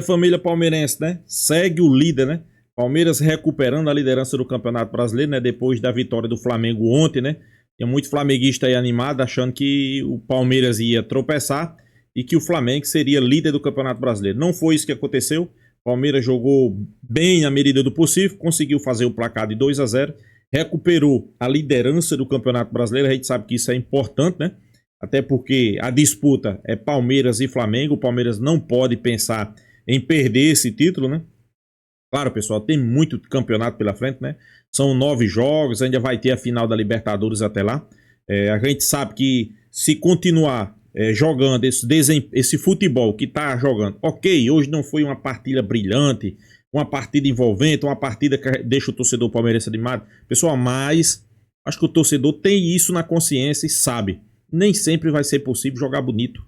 Família palmeirense, né? Segue o líder, né? Palmeiras recuperando a liderança do Campeonato Brasileiro, né? Depois da vitória do Flamengo ontem, né? Tinha muito flamenguista aí animado, achando que o Palmeiras ia tropeçar e que o Flamengo seria líder do Campeonato Brasileiro. Não foi isso que aconteceu. O Palmeiras jogou bem na medida do possível, conseguiu fazer o placar de 2-0, recuperou a liderança do Campeonato Brasileiro. A gente sabe que isso é importante, né? Até porque a disputa é Palmeiras e Flamengo. O Palmeiras não pode pensar em perder esse título, né? Claro, pessoal, tem muito campeonato pela frente, né? São 9 jogos, ainda vai ter a final da Libertadores até lá. A gente sabe que se continuar jogando esse futebol que tá jogando, ok, hoje não foi uma partida brilhante, uma partida envolvente, uma partida que deixa o torcedor palmeirense animado. Pessoal, mas acho que o torcedor tem isso na consciência e sabe. Nem sempre vai ser possível jogar bonito.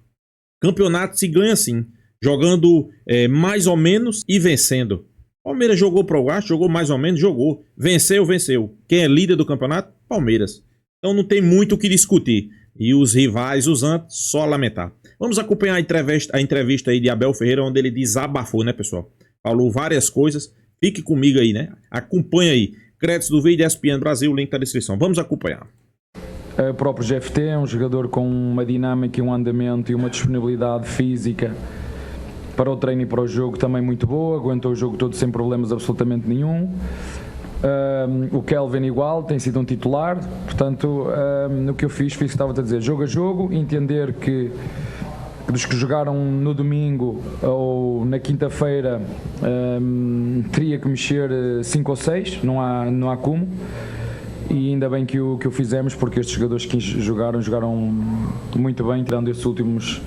Campeonato se ganha assim, jogando mais ou menos e vencendo. Palmeiras jogou pro gasto, jogou mais ou menos, jogou. Venceu. Quem é líder do campeonato? Palmeiras. Então não tem muito o que discutir. E os rivais, os antes, só lamentar. Vamos acompanhar a entrevista aí de Abel Ferreira, onde ele desabafou, né, pessoal? Falou várias coisas. Fique comigo aí, né? Acompanha aí. Créditos do vídeo ESPN Brasil, link na descrição. Vamos acompanhar. O próprio GFT é um jogador com uma dinâmica e um andamento e uma disponibilidade física para o treino e para o jogo também muito boa, aguentou o jogo todo sem problemas absolutamente nenhum. O Kelvin igual, tem sido um titular, portanto o que eu fiz o que estava a dizer, jogo a jogo, entender que dos que jogaram no domingo ou na quinta-feira teria que mexer 5 ou 6, não há como. E ainda bem que o fizemos, porque estes jogadores que jogaram muito bem, tirando estes últimos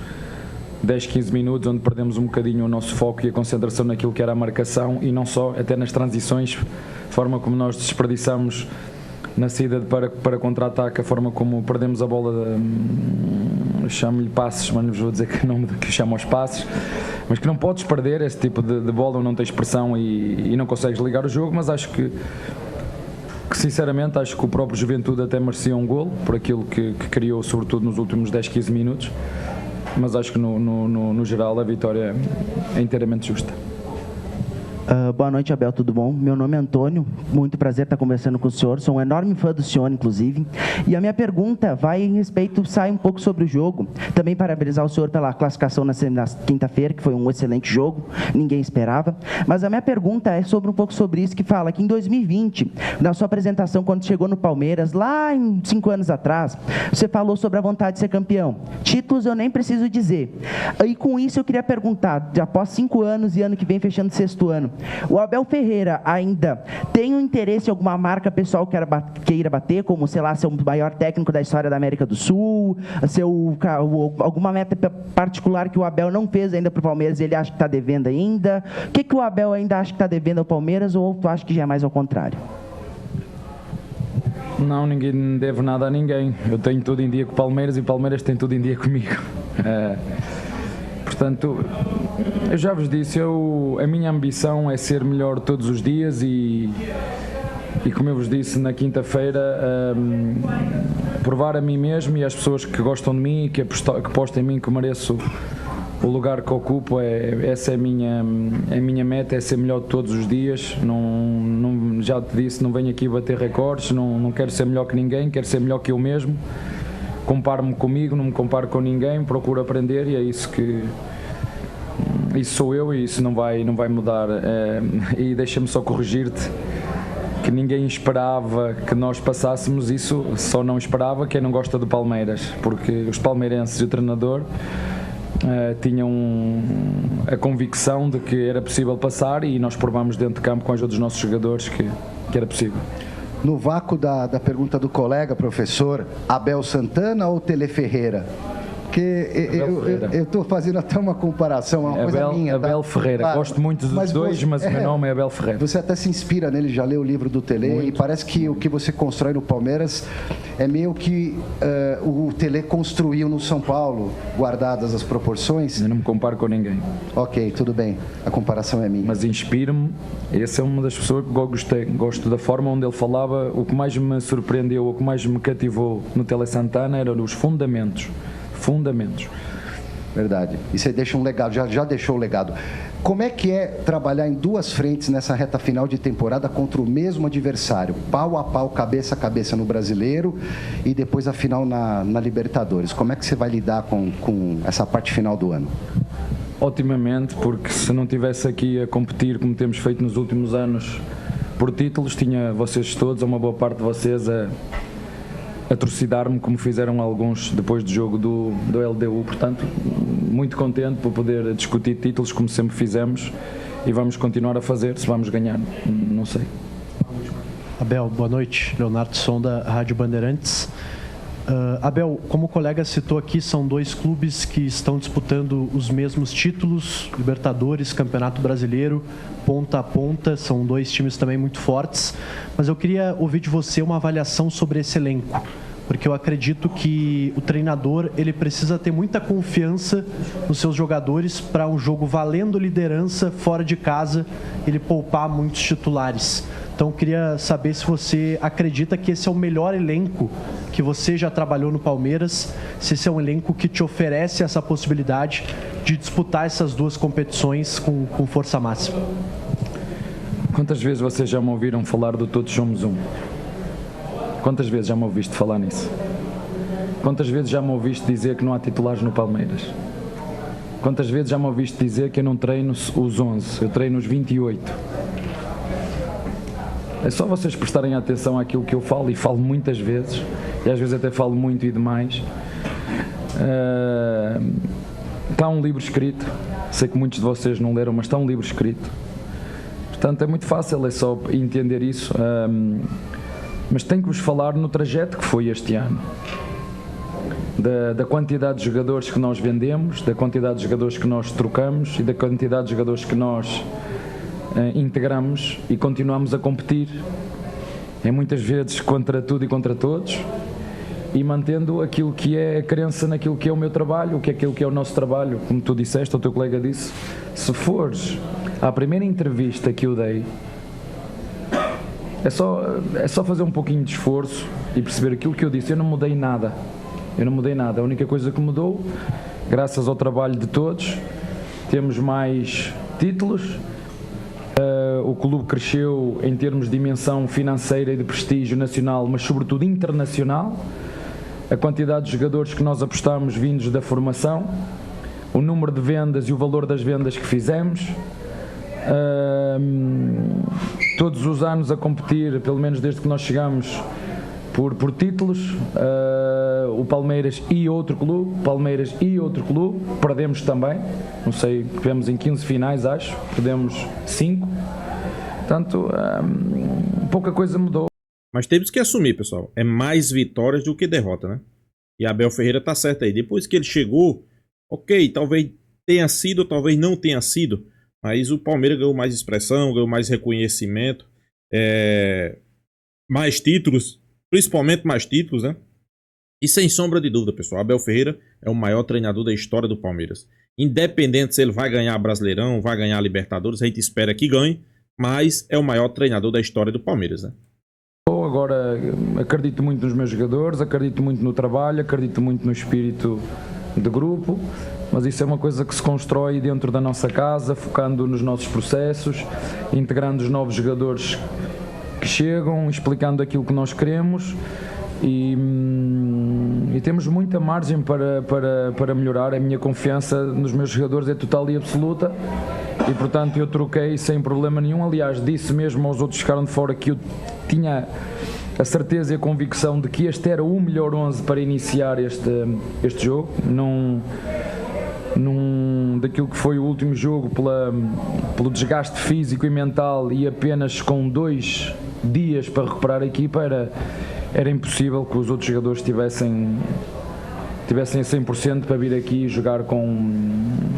10, 15 minutos, onde perdemos um bocadinho o nosso foco e a concentração naquilo que era a marcação, e não só, até nas transições, a forma como nós desperdiçamos na saída para contra-ataque, a forma como perdemos a bola, chamo-lhe passes, mas não vou dizer que não que chamo aos passes, mas que não podes perder esse tipo de bola, não tens pressão e não consegues ligar o jogo. Mas acho que sinceramente acho que o próprio Juventude até merecia um golo por aquilo que criou, sobretudo nos últimos 10, 15 minutos, mas acho que no geral a vitória é inteiramente justa. Boa noite, Abel, tudo bom? Meu nome é Antônio, muito prazer estar conversando com o senhor, sou um enorme fã do senhor, inclusive, e a minha pergunta vai em respeito, sai um pouco sobre o jogo, também parabenizar o senhor pela classificação na quinta-feira, que foi um excelente jogo, ninguém esperava, mas a minha pergunta é um pouco sobre isso, que fala que em 2020, na sua apresentação, quando chegou no Palmeiras, lá em 5 anos atrás, você falou sobre a vontade de ser campeão. Títulos eu nem preciso dizer, e com isso eu queria perguntar, após 5 anos e ano que vem fechando o 6º ano, o Abel Ferreira ainda tem um interesse em alguma marca pessoal que queira bater, como, sei lá, ser o maior técnico da história da América do Sul, alguma meta particular que o Abel não fez ainda para o Palmeiras e ele acha que está devendo ainda? O que o Abel ainda acha que está devendo ao Palmeiras, ou tu acha que já é mais ao contrário? Não, ninguém deve nada a ninguém. Eu tenho tudo em dia com o Palmeiras e o Palmeiras tem tudo em dia comigo. Portanto, eu já vos disse, a minha ambição é ser melhor todos os dias e como eu vos disse na quinta-feira, provar a mim mesmo e às pessoas que gostam de mim e que apostam em mim que mereço o lugar que ocupo. Essa é a minha meta, é ser melhor todos os dias. Não, já te disse, não venho aqui bater recordes, não quero ser melhor que ninguém, quero ser melhor que eu mesmo. Comparo-me comigo, não me comparo com ninguém, procuro aprender e é isso que... Isso sou eu e isso não vai mudar. E deixa-me só corrigir-te, que ninguém esperava que nós passássemos isso, só não esperava quem não gosta do Palmeiras, porque os palmeirenses e o treinador tinham a convicção de que era possível passar e nós provamos dentro de campo com a ajuda dos nossos jogadores que era possível. No vácuo da pergunta do colega, professor, Abel Santana ou Tele Ferreira? Porque eu estou fazendo até uma comparação, uma coisa minha. Abel Ferreira, claro. Gosto muito dos dois, mas o meu nome é Abel Ferreira. Você até se inspira nele, já leu o livro do Tele, muito. E parece que o que você constrói no Palmeiras é meio que o Tele construiu no São Paulo, guardadas as proporções. Eu não me comparo com ninguém. Ok, tudo bem, a comparação é minha. Mas inspiro-me, essa é uma das pessoas que gosto da forma onde ele falava. O que mais me surpreendeu, o que mais me cativou no Tele Santana eram os fundamentos. Verdade. E você deixa um legado, já deixou o legado. Como é que é trabalhar em duas frentes nessa reta final de temporada contra o mesmo adversário? Pau a pau, cabeça a cabeça no Brasileiro e depois a final na Libertadores. Como é que você vai lidar com essa parte final do ano? Otimamente, porque se não estivesse aqui a competir como temos feito nos últimos anos por títulos, tinha vocês todos, ou uma boa parte de vocês, a atrocidar-me como fizeram alguns depois do jogo do LDU. Portanto, muito contente por poder discutir títulos como sempre fizemos e vamos continuar a fazer. Se vamos ganhar, não sei. Abel, boa noite. Leonardo Sonda, Rádio Bandeirantes. Abel, como o colega citou aqui, são dois clubes que estão disputando os mesmos títulos, Libertadores, Campeonato Brasileiro, ponta a ponta, são dois times também muito fortes, mas eu queria ouvir de você uma avaliação sobre esse elenco, porque eu acredito que o treinador ele precisa ter muita confiança nos seus jogadores para um jogo valendo liderança fora de casa, ele poupar muitos titulares. Então, eu queria saber se você acredita que esse é o melhor elenco que você já trabalhou no Palmeiras, se esse é um elenco que te oferece essa possibilidade de disputar essas duas competições com força máxima. Quantas vezes vocês já me ouviram falar do Todos Somos Um? Quantas vezes já me ouviste falar nisso? Quantas vezes já me ouviste dizer que não há titulares no Palmeiras? Quantas vezes já me ouviste dizer que eu não treino os 11, eu treino os 28? É só vocês prestarem atenção àquilo que eu falo, e falo muitas vezes, e às vezes até falo muito e demais. Está um livro escrito, sei que muitos de vocês não leram, mas está um livro escrito. Portanto, é muito fácil, é só entender isso. Mas tenho que vos falar no trajeto que foi este ano. Da quantidade de jogadores que nós vendemos, da quantidade de jogadores que nós trocamos e da quantidade de jogadores que nós integramos e continuamos a competir, muitas vezes contra tudo e contra todos, e mantendo aquilo que é a crença naquilo que é o meu trabalho, o que é aquilo que é o nosso trabalho. Como tu disseste, o teu colega disse, se fores à primeira entrevista que eu dei, é só fazer um pouquinho de esforço e perceber aquilo que eu disse. Eu não mudei nada, a única coisa que mudou, graças ao trabalho de todos, temos mais títulos. O clube cresceu em termos de dimensão financeira e de prestígio nacional, mas sobretudo internacional. A quantidade de jogadores que nós apostamos vindos da formação, o número de vendas e o valor das vendas que fizemos, todos os anos a competir, pelo menos desde que nós chegamos, por títulos. O Palmeiras e outro clube, perdemos também, não sei, tivemos em 15 finais, acho, perdemos 5, portanto, pouca coisa mudou. Mas temos que assumir, pessoal, é mais vitórias do que derrota, né? E Abel Ferreira tá certo aí, depois que ele chegou, ok, talvez tenha sido, talvez não tenha sido, mas o Palmeiras ganhou mais expressão, ganhou mais reconhecimento, mais títulos, principalmente mais títulos, né? E sem sombra de dúvida, pessoal, Abel Ferreira é o maior treinador da história do Palmeiras. Independente se ele vai ganhar Brasileirão, vai ganhar Libertadores, a gente espera que ganhe, mas é o maior treinador da história do Palmeiras, né? Agora, acredito muito nos meus jogadores, acredito muito no trabalho, acredito muito no espírito de grupo, mas isso é uma coisa que se constrói dentro da nossa casa, focando nos nossos processos, integrando os novos jogadores que chegam, explicando aquilo que nós queremos. E temos muita margem para melhorar. A minha confiança nos meus jogadores é total e absoluta, e portanto eu troquei sem problema nenhum. Aliás, disse mesmo aos outros que ficaram de fora que eu tinha a certeza e a convicção de que este era o melhor 11 para iniciar este jogo, daquilo que foi o último jogo, pelo desgaste físico e mental, e apenas com 2 dias para recuperar a equipa, era impossível que os outros jogadores tivessem a 100% para vir aqui jogar com...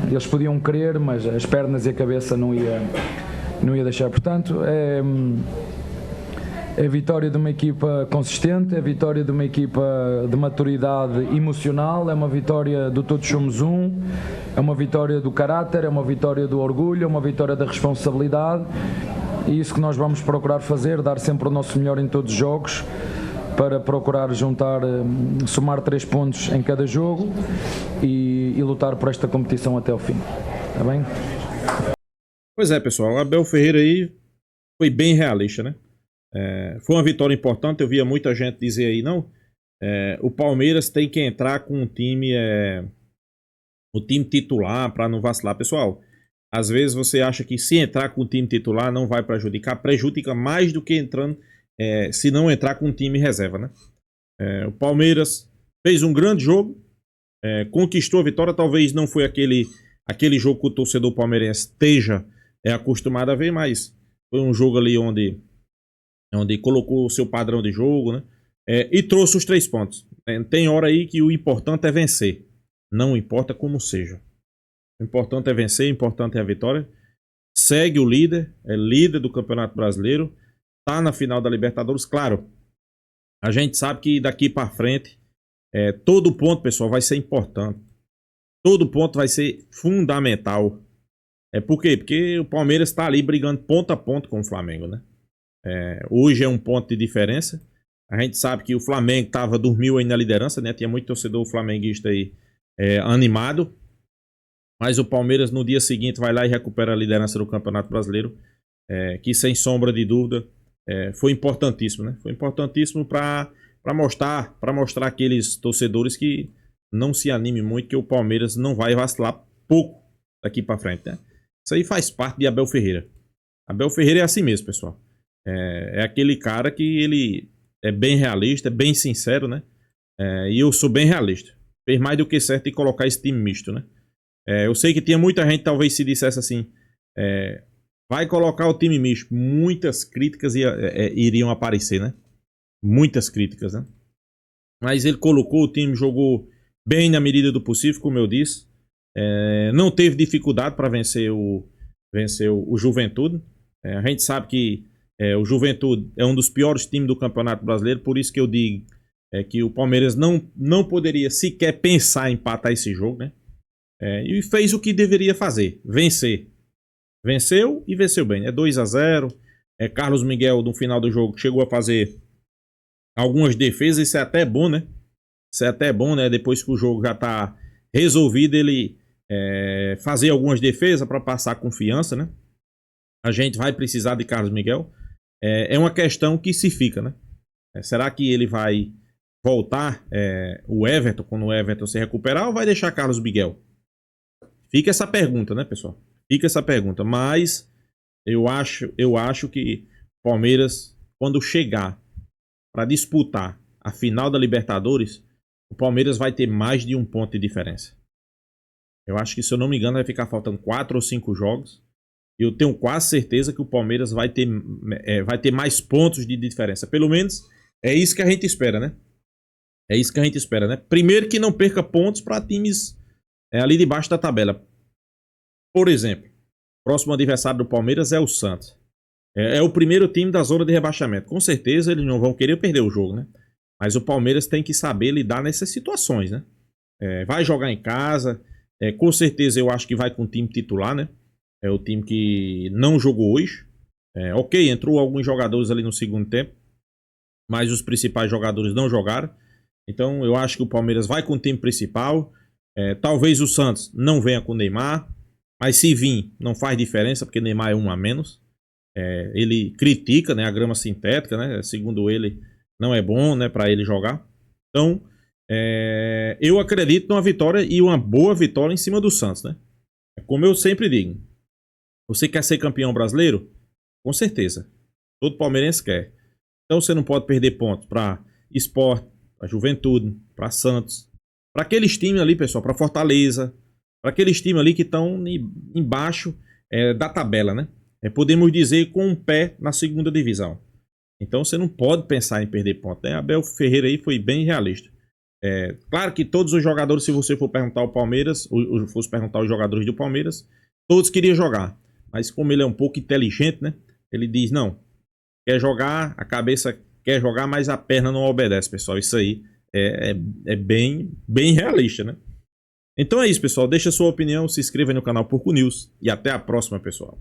Eles podiam querer, mas as pernas e a cabeça não ia deixar. Portanto, é a vitória de uma equipa consistente, é a vitória de uma equipa de maturidade emocional, é uma vitória do Todos Somos Um, é uma vitória do caráter, é uma vitória do orgulho, é uma vitória da responsabilidade, e isso que nós vamos procurar fazer, dar sempre o nosso melhor em todos os jogos. para procurar juntar, somar 3 pontos em cada jogo e lutar por esta competição até o fim. Está bem? Pois é, pessoal, o Abel Ferreira aí foi bem realista, né? Foi uma vitória importante, eu via muita gente dizer aí, não, o Palmeiras tem que entrar com o time titular para não vacilar. Pessoal, às vezes você acha que se entrar com o time titular não vai prejudicar, prejudica mais do que entrando, se não entrar com o time reserva, né? O Palmeiras fez um grande jogo, conquistou a vitória, talvez não foi aquele jogo que o torcedor palmeirense esteja acostumado a ver, mas foi um jogo ali onde colocou o seu padrão de jogo, né? E trouxe os 3 pontos. Tem hora aí que o importante é vencer, não importa como seja. O importante é vencer, o importante é a vitória. Segue o líder, é líder do Campeonato Brasileiro, tá na final da Libertadores. Claro, a gente sabe que daqui para frente, todo ponto, pessoal, vai ser importante. Todo ponto vai ser fundamental. Por quê? Porque o Palmeiras está ali brigando ponto a ponto com o Flamengo, né? Hoje é um ponto de diferença. A gente sabe que o Flamengo dormiu aí na liderança, né? Tinha muito torcedor flamenguista aí animado. Mas o Palmeiras no dia seguinte vai lá e recupera a liderança do Campeonato Brasileiro. Que sem sombra de dúvida foi importantíssimo, né? Foi importantíssimo para mostrar aqueles torcedores que não se anime muito, que o Palmeiras não vai vacilar pouco daqui para frente, né? Isso aí faz parte de Abel Ferreira. Abel Ferreira é assim mesmo, pessoal. É aquele cara que ele é bem realista, é bem sincero, né? E eu sou bem realista. Fez mais do que certo em colocar esse time misto, né? Eu sei que tinha muita gente, talvez se dissesse assim, vai colocar o time misto. Muitas críticas iriam aparecer, né? Muitas críticas, né? Mas ele colocou o time, jogou bem na medida do possível, como eu disse. Não teve dificuldade para vencer o Juventude. A gente sabe que o Juventude é um dos piores times do Campeonato Brasileiro, por isso que eu digo que o Palmeiras não poderia sequer pensar em empatar esse jogo, né? E fez o que deveria fazer, vencer. Venceu e venceu bem, 2-0. Carlos Miguel, no final do jogo, chegou a fazer algumas defesas, isso é até bom, né? Isso é até bom, né? Depois que o jogo já está resolvido, ele fazer algumas defesas para passar confiança, né? A gente vai precisar de Carlos Miguel. É uma questão que se fica, né? Será que ele vai voltar o Everton, quando o Everton se recuperar, ou vai deixar Carlos Miguel? Fica essa pergunta, né, pessoal? Fica essa pergunta. Mas eu acho que o Palmeiras, quando chegar para disputar a final da Libertadores, o Palmeiras vai ter mais de 1 ponto de diferença. Eu acho que, se eu não me engano, vai ficar faltando 4 ou 5 jogos. E eu tenho quase certeza que o Palmeiras vai ter mais pontos de diferença. Pelo menos é isso que a gente espera, né? É isso que a gente espera, né? Primeiro, que não perca pontos para times ali debaixo da tabela. Por exemplo, o próximo adversário do Palmeiras é o Santos. É o primeiro time da zona de rebaixamento. Com certeza eles não vão querer perder o jogo, né? Mas o Palmeiras tem que saber lidar nessas situações, né? Vai jogar em casa. Com certeza eu acho que vai com o time titular, né? É o time que não jogou hoje. Ok, entrou alguns jogadores ali no segundo tempo, mas os principais jogadores não jogaram. Então eu acho que o Palmeiras vai com o time principal. Talvez o Santos não venha com o Neymar, mas se vir não faz diferença, porque Neymar é um a menos. Ele critica, né, a grama sintética, né? Segundo ele, não é bom, né, para ele jogar. Então eu acredito numa vitória, e uma boa vitória em cima do Santos, né? Como eu sempre digo, você quer ser campeão brasileiro? Com certeza. Todo palmeirense quer. Então você não pode perder pontos para Sport, para Juventude, para Santos, para aqueles times ali, pessoal, para Fortaleza, para aqueles times ali que estão embaixo da tabela, né? Podemos dizer, com um pé na segunda divisão. Então você não pode pensar em perder pontos, né? Abel Ferreira aí foi bem realista. Claro que todos os jogadores, se você for perguntar ao Palmeiras, ou fosse perguntar aos jogadores do Palmeiras, todos queriam jogar. Mas como ele é um pouco inteligente, né? Ele diz, não, quer jogar, a cabeça quer jogar, mas a perna não obedece, pessoal. Isso aí é bem realista, né? Então é isso, pessoal. Deixa a sua opinião, se inscreva no canal Porco News e até a próxima, pessoal.